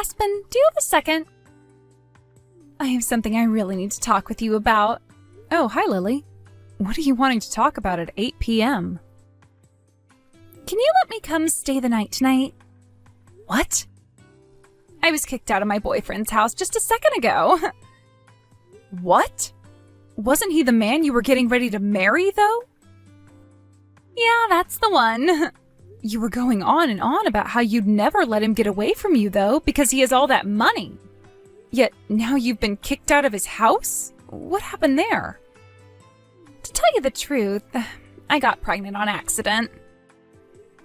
Aspen, do you have a second? I have something I really need to talk with you about. Oh, hi, Lily. What are you wanting to talk about at 8 p.m.? Can you let me come stay the night tonight? What? I was kicked out of my boyfriend's house just a second ago. What? Wasn't he the man you were getting ready to marry, though? Yeah, that's the one. You were going on and on about how you'd never let him get away from you, though, because he has all that money. Yet now you've been kicked out of his house? What happened there? To tell you the truth, I got pregnant on accident.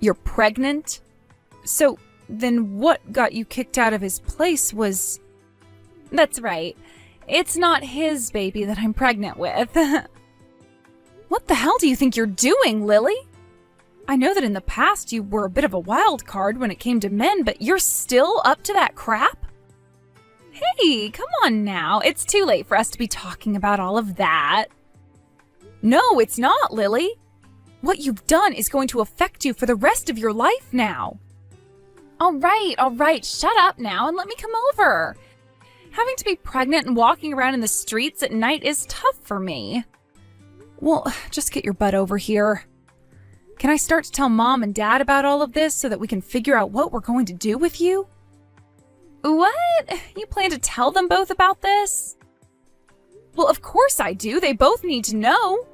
You're pregnant? So then what got you kicked out of his place was... That's right. It's not his baby that I'm pregnant with. What the hell do you think you're doing, Lily? I know that in the past you were a bit of a wild card when it came to men, but you're still up to that crap? Hey, come on now. It's too late for us to be talking about all of that. No, it's not, Lily. What you've done is going to affect you for the rest of your life now. All right. Shut up now and let me come over. Having to be pregnant and walking around in the streets at night is tough for me. Well, just get your butt over here. Can I start to tell Mom and Dad about all of this so that we can figure out what we're going to do with you? What? You plan to tell them both about this? Well, of course I do. They both need to know.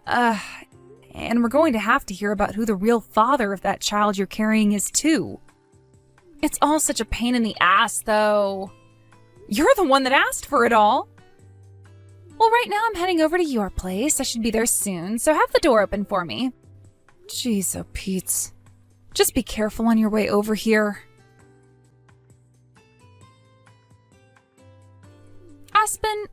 And we're going to have to hear about who the real father of that child you're carrying is, too. It's all such a pain in the ass, though. You're the one that asked for it all. Well, right now I'm heading over to your place. I should be there soon, so have the door open for me. Jeez, oh Pete's. Just be careful on your way over here. Aspen,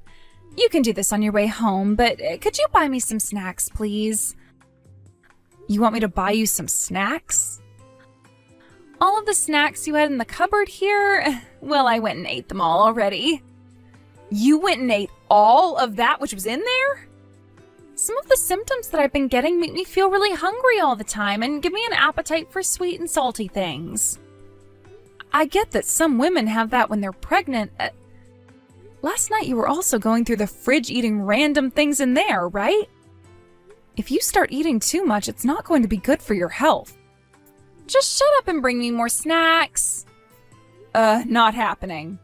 you can do this on your way home, but could you buy me some snacks, please? You want me to buy you some snacks? All of the snacks you had in the cupboard here? Well, I went and ate them all already. You went and ate all of that which was in there? Some of the symptoms that I've been getting make me feel really hungry all the time and give me an appetite for sweet and salty things. I get that some women have that when they're pregnant. Last night you were also going through the fridge eating random things in there, right? If you start eating too much, it's not going to be good for your health. Just shut up and bring me more snacks. Not happening.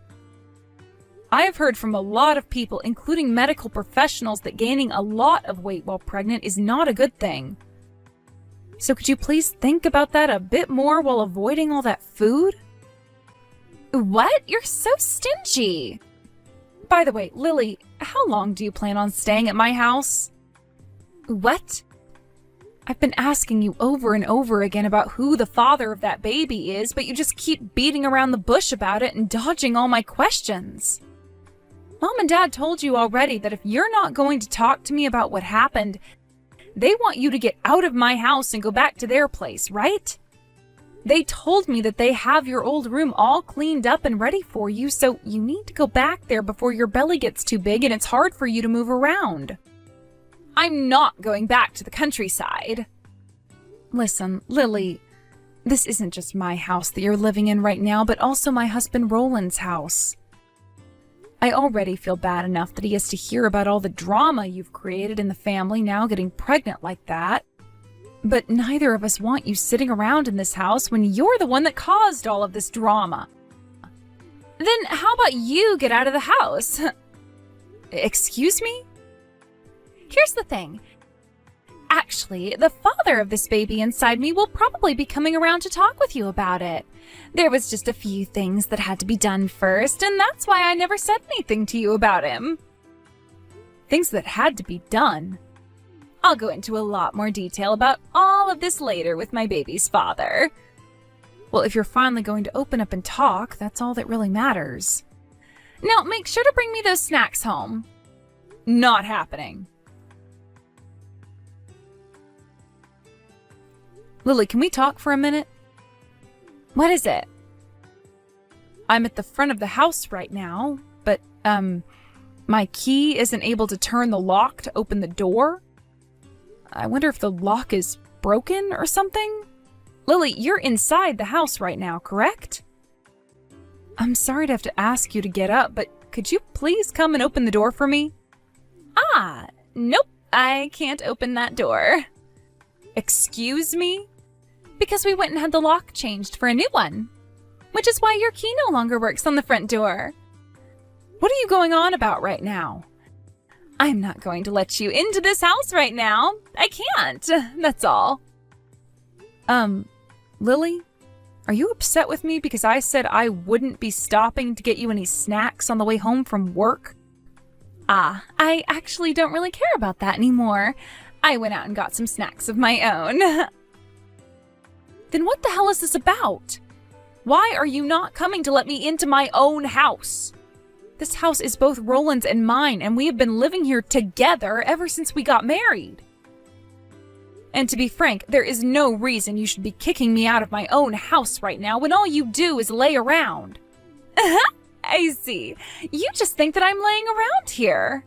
I have heard from a lot of people, including medical professionals, that gaining a lot of weight while pregnant is not a good thing. So could you please think about that a bit more while avoiding all that food? What? You're so stingy. By the way, Lily, how long do you plan on staying at my house? What? I've been asking you over and over again about who the father of that baby is, but you just keep beating around the bush about it and dodging all my questions. Mom and Dad told you already that if you're not going to talk to me about what happened, they want you to get out of my house and go back to their place, right? They told me that they have your old room all cleaned up and ready for you, so you need to go back there before your belly gets too big and it's hard for you to move around. I'm not going back to the countryside. Listen, Lily, this isn't just my house that you're living in right now, but also my husband Roland's house. I already feel bad enough that he has to hear about all the drama you've created in the family now getting pregnant like that. But neither of us want you sitting around in this house when you're the one that caused all of this drama. Then how about you get out of the house? Excuse me? Here's the thing. Actually, the father of this baby inside me will probably be coming around to talk with you about it. There was just a few things that had to be done first, and that's why I never said anything to you about him. Things that had to be done? I'll go into a lot more detail about all of this later with my baby's father. Well, if you're finally going to open up and talk, that's all that really matters. Now, make sure to bring me those snacks home. Not happening. Lily, can we talk for a minute? What is it? I'm at the front of the house right now, but, my key isn't able to turn the lock to open the door. I wonder if the lock is broken or something? Lily, you're inside the house right now, correct? I'm sorry to have to ask you to get up, but could you please come and open the door for me? Ah, nope, I can't open that door. Excuse me? Because we went and had the lock changed for a new one, which is why your key no longer works on the front door. What are you going on about right now? I'm not going to let you into this house right now. I can't, that's all. Lily, are you upset with me because I said I wouldn't be stopping to get you any snacks on the way home from work? Ah, I actually don't really care about that anymore. I went out and got some snacks of my own. Then what the hell is this about? Why are you not coming to let me into my own house? This house is both Roland's and mine, and we have been living here together ever since we got married. And to be frank, there is no reason you should be kicking me out of my own house right now when all you do is lay around. I see. You just think that I'm laying around here.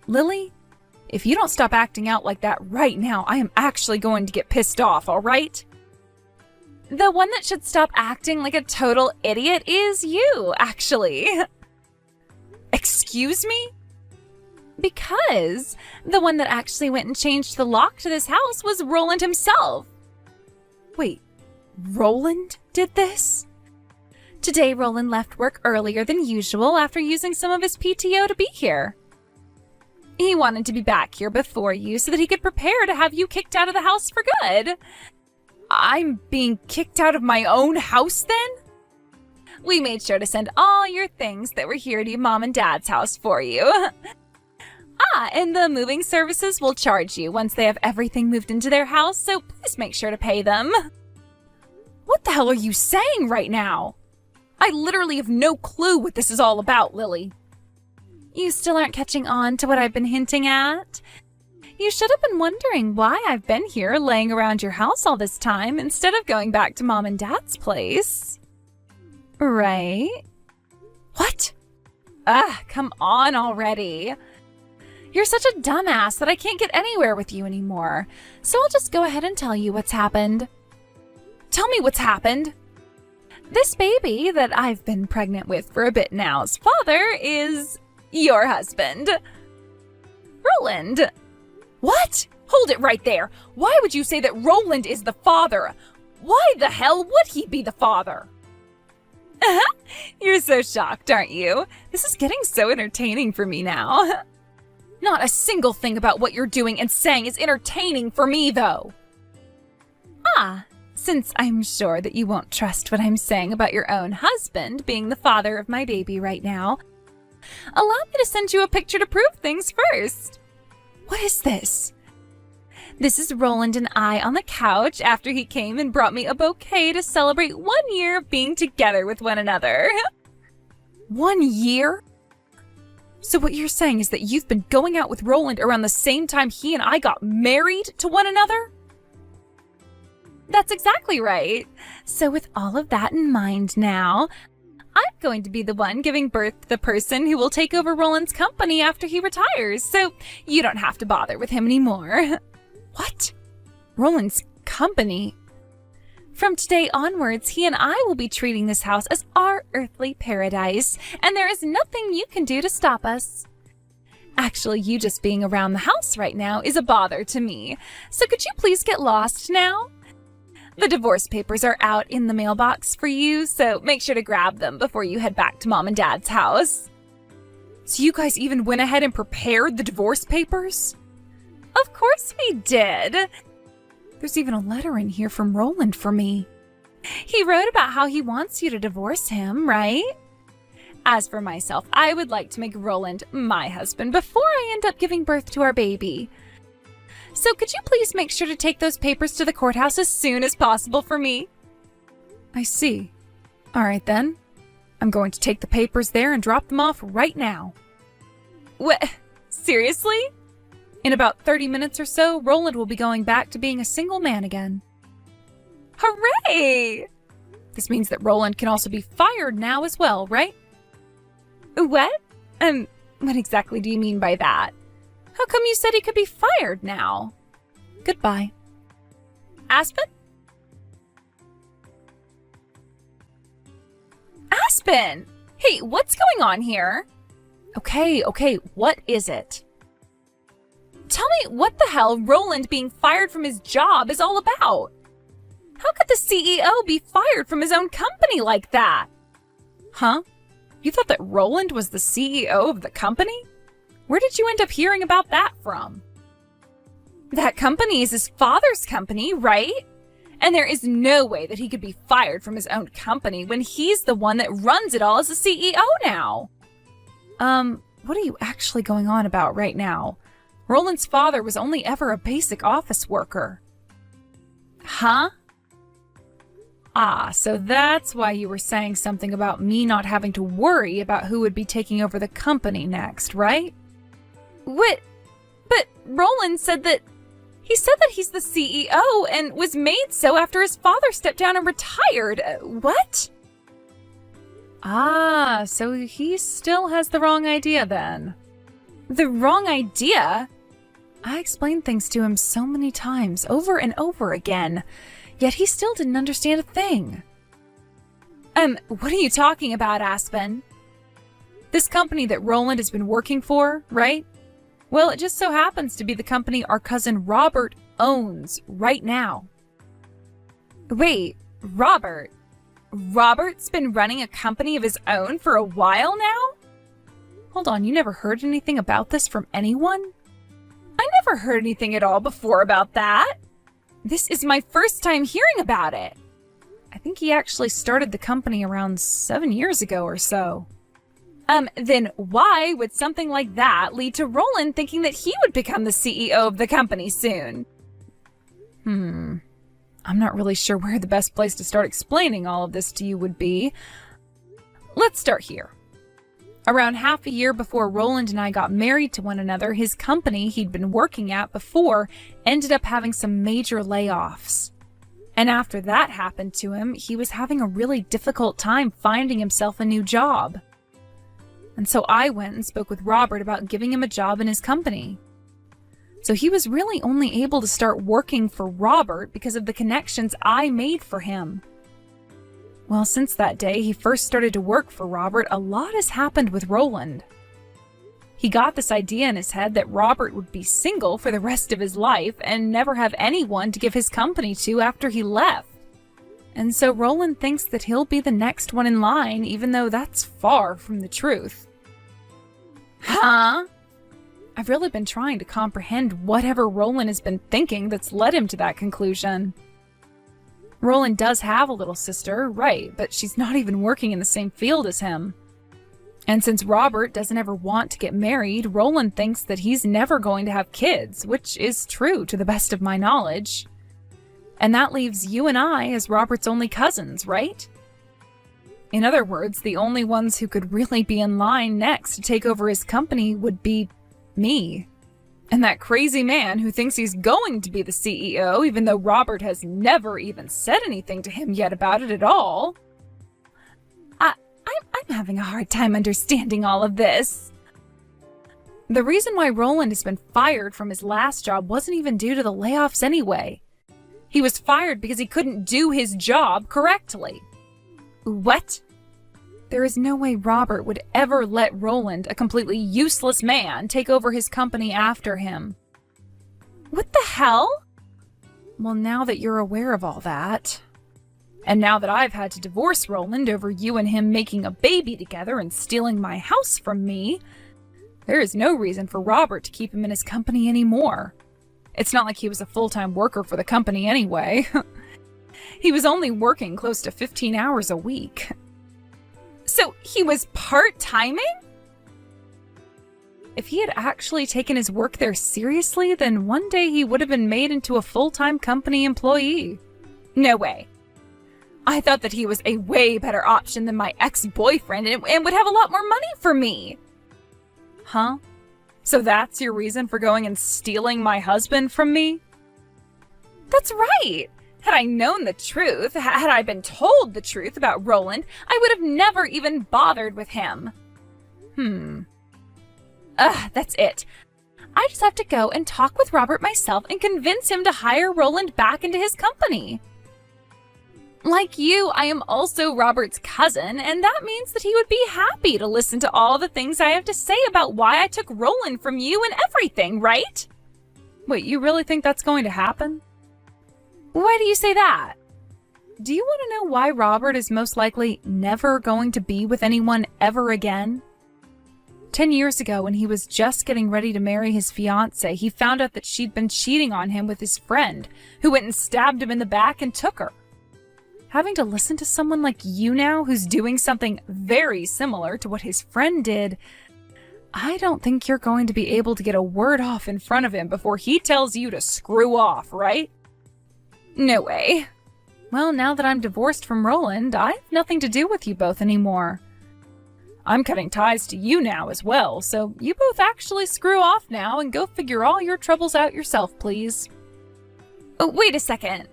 Lily, if you don't stop acting out like that right now, I am actually going to get pissed off, all right? The one that should stop acting like a total idiot is you, actually. Excuse me? Because the one that actually went and changed the lock to this house was Roland himself. Wait, Roland did this? Today, Roland left work earlier than usual after using some of his PTO to be here. He wanted to be back here before you so that he could prepare to have you kicked out of the house for good. I'm being kicked out of my own house then? We made sure to send all your things that were here to your mom and dad's house for you. And the moving services will charge you once they have everything moved into their house, so please make sure to pay them. What the hell are you saying right now? I literally have no clue what this is all about, Lily. You still aren't catching on to what I've been hinting at? You should have been wondering why I've been here laying around your house all this time instead of going back to Mom and Dad's place. Right? What? Come on already. You're such a dumbass that I can't get anywhere with you anymore. So I'll just go ahead and tell you what's happened. Tell me what's happened. This baby that I've been pregnant with for a bit now's father is your husband, Roland. What? Hold it right there. Why would you say that Roland is the father? Why the hell would he be the father? You're so shocked, aren't you? This is getting so entertaining for me now. Not a single thing about what you're doing and saying is entertaining for me, though. Since I'm sure that you won't trust what I'm saying about your own husband being the father of my baby right now, allow me to send you a picture to prove things first. What is this? This is Roland and I on the couch after he came and brought me a bouquet to celebrate 1 year of being together with one another. 1 year? So what you're saying is that you've been going out with Roland around the same time he and I got married to one another? That's exactly right. So with all of that in mind now, I'm going to be the one giving birth to the person who will take over Roland's company after he retires, so you don't have to bother with him anymore. What? Roland's company? From today onwards, he and I will be treating this house as our earthly paradise, and there is nothing you can do to stop us. Actually, you just being around the house right now is a bother to me, so could you please get lost now? The divorce papers are out in the mailbox for you, so make sure to grab them before you head back to Mom and Dad's house. So you guys even went ahead and prepared the divorce papers? Of course we did. There's even a letter in here from Roland for me. He wrote about how he wants you to divorce him, right? As for myself, I would like to make Roland my husband before I end up giving birth to our baby. So could you please make sure to take those papers to the courthouse as soon as possible for me? I see. All right then. I'm going to take the papers there and drop them off right now. What? Seriously? In about 30 minutes or so, Roland will be going back to being a single man again. Hooray! This means that Roland can also be fired now as well, right? What? What exactly do you mean by that? How come you said he could be fired now? Goodbye. Aspen? Aspen! Hey, what's going on here? Okay, what is it? Tell me what the hell Roland being fired from his job is all about. How could the CEO be fired from his own company like that? Huh? You thought that Roland was the CEO of the company? Where did you end up hearing about that from? That company is his father's company, right? And there is no way that he could be fired from his own company when he's the one that runs it all as the CEO now. What are you actually going on about right now? Roland's father was only ever a basic office worker. Huh? Ah, so that's why you were saying something about me not having to worry about who would be taking over the company next, right? What? But Roland said that... He said that he's the CEO and was made so after his father stepped down and retired. What? Ah, so he still has the wrong idea then. The wrong idea? I explained things to him so many times, over and over again, yet he still didn't understand a thing. What are you talking about, Aspen? This company that Roland has been working for, right? Well, it just so happens to be the company our cousin Robert owns right now. Wait, Robert? Robert's been running a company of his own for a while now? Hold on, you never heard anything about this from anyone? I never heard anything at all before about that. This is my first time hearing about it. I think he actually started the company around 7 years ago or so. Then why would something like that lead to Roland thinking that he would become the CEO of the company soon? I'm not really sure where the best place to start explaining all of this to you would be. Let's start here. Around half a year before Roland and I got married to one another, his company he'd been working at before ended up having some major layoffs. And after that happened to him, he was having a really difficult time finding himself a new job. And so I went and spoke with Robert about giving him a job in his company. So he was really only able to start working for Robert because of the connections I made for him. Well, since that day he first started to work for Robert, a lot has happened with Roland. He got this idea in his head that Robert would be single for the rest of his life and never have anyone to give his company to after he left. And so Roland thinks that he'll be the next one in line, even though that's far from the truth. Huh? I've really been trying to comprehend whatever Roland has been thinking that's led him to that conclusion. Roland does have a little sister, right, but she's not even working in the same field as him. And since Robert doesn't ever want to get married, Roland thinks that he's never going to have kids, which is true to the best of my knowledge. And that leaves you and I as Robert's only cousins, right? In other words, the only ones who could really be in line next to take over his company would be me. And that crazy man who thinks he's going to be the CEO, even though Robert has never even said anything to him yet about it at all. I'm having a hard time understanding all of this. The reason why Roland has been fired from his last job wasn't even due to the layoffs anyway. He was fired because he couldn't do his job correctly. What? There is no way Robert would ever let Roland, a completely useless man, take over his company after him. What the hell? Well, now that you're aware of all that, and now that I've had to divorce Roland over you and him making a baby together and stealing my house from me, there is no reason for Robert to keep him in his company anymore. It's not like he was a full-time worker for the company anyway. He was only working close to 15 hours a week. So he was part-timing? If he had actually taken his work there seriously, then one day he would have been made into a full-time company employee. No way. I thought that he was a way better option than my ex-boyfriend and would have a lot more money for me. Huh? So that's your reason for going and stealing my husband from me? That's right! Had I known the truth, had I been told the truth about Roland, I would have never even bothered with him. That's it. I just have to go and talk with Robert myself and convince him to hire Roland back into his company. Like you, I am also Robert's cousin, and that means that he would be happy to listen to all the things I have to say about why I took Roland from you and everything, right? Wait, you really think that's going to happen? Why do you say that? Do you want to know why Robert is most likely never going to be with anyone ever again? 10 years ago, when he was just getting ready to marry his fiancée, he found out that she'd been cheating on him with his friend, who went and stabbed him in the back and took her. Having to listen to someone like you now, who's doing something very similar to what his friend did, I don't think you're going to be able to get a word off in front of him before he tells you to screw off, right? No way. Well, now that I'm divorced from Roland, I have nothing to do with you both anymore. I'm cutting ties to you now as well, so you both actually screw off now and go figure all your troubles out yourself, please. Oh, wait a second.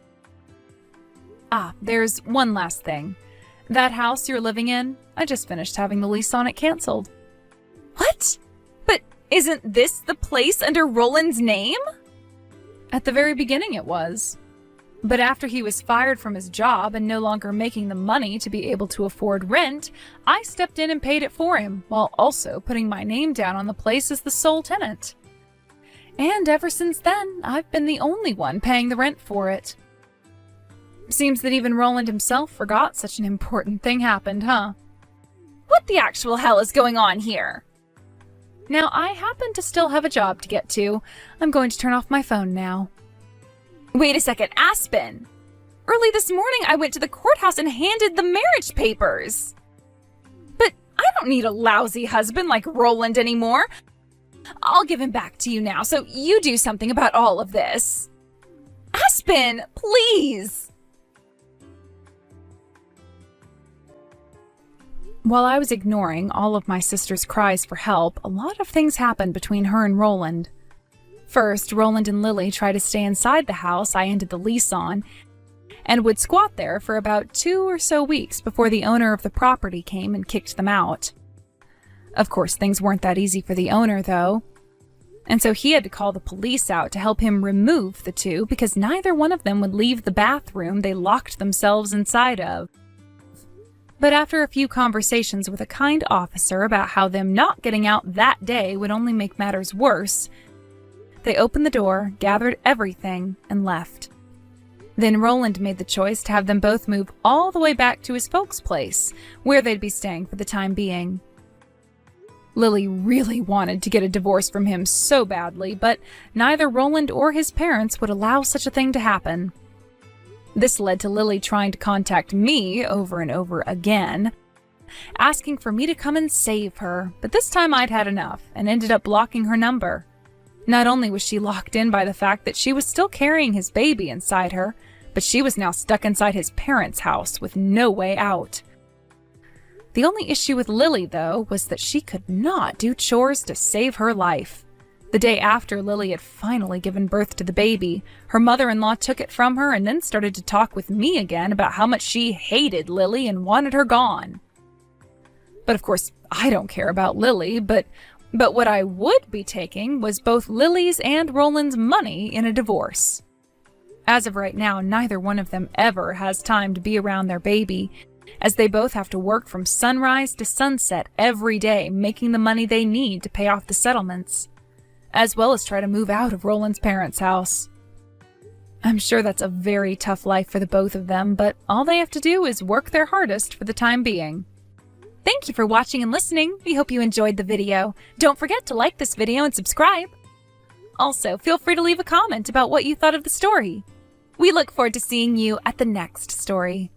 There's one last thing. That house you're living in, I just finished having the lease on it canceled. What? But isn't this the place under Roland's name? At the very beginning it was. But after he was fired from his job and no longer making the money to be able to afford rent, I stepped in and paid it for him, while also putting my name down on the place as the sole tenant. And ever since then, I've been the only one paying the rent for it. Seems that even Roland himself forgot such an important thing happened, huh? What the actual hell is going on here? Now, I happen to still have a job to get to. I'm going to turn off my phone now. Wait a second, Aspen! Early this morning, I went to the courthouse and handed the marriage papers. But I don't need a lousy husband like Roland anymore. I'll give him back to you now, so you do something about all of this. Aspen, please! While I was ignoring all of my sister's cries for help, a lot of things happened between her and Roland. First, Roland and Lily tried to stay inside the house I ended the lease on, and would squat there for about 2 or so weeks before the owner of the property came and kicked them out. Of course, things weren't that easy for the owner, though, and so he had to call the police out to help him remove the two because neither one of them would leave the bathroom they locked themselves inside of. But after a few conversations with a kind officer about how them not getting out that day would only make matters worse, they opened the door, gathered everything, and left. Then Roland made the choice to have them both move all the way back to his folks' place, where they'd be staying for the time being. Lily really wanted to get a divorce from him so badly, but neither Roland or his parents would allow such a thing to happen. This led to Lily trying to contact me over and over again, asking for me to come and save her, but this time I'd had enough and ended up blocking her number. Not only was she locked in by the fact that she was still carrying his baby inside her, but she was now stuck inside his parents' house with no way out. The only issue with Lily, though, was that she could not do chores to save her life. The day after Lily had finally given birth to the baby, her mother-in-law took it from her and then started to talk with me again about how much she hated Lily and wanted her gone. But of course, I don't care about Lily, but what I would be taking was both Lily's and Roland's money in a divorce. As of right now, neither one of them ever has time to be around their baby, as they both have to work from sunrise to sunset every day, making the money they need to pay off the settlements, as well as try to move out of Roland's parents' house. I'm sure that's a very tough life for the both of them, but all they have to do is work their hardest for the time being. Thank you for watching and listening. We hope you enjoyed the video. Don't forget to like this video and subscribe. Also, feel free to leave a comment about what you thought of the story. We look forward to seeing you at the next story.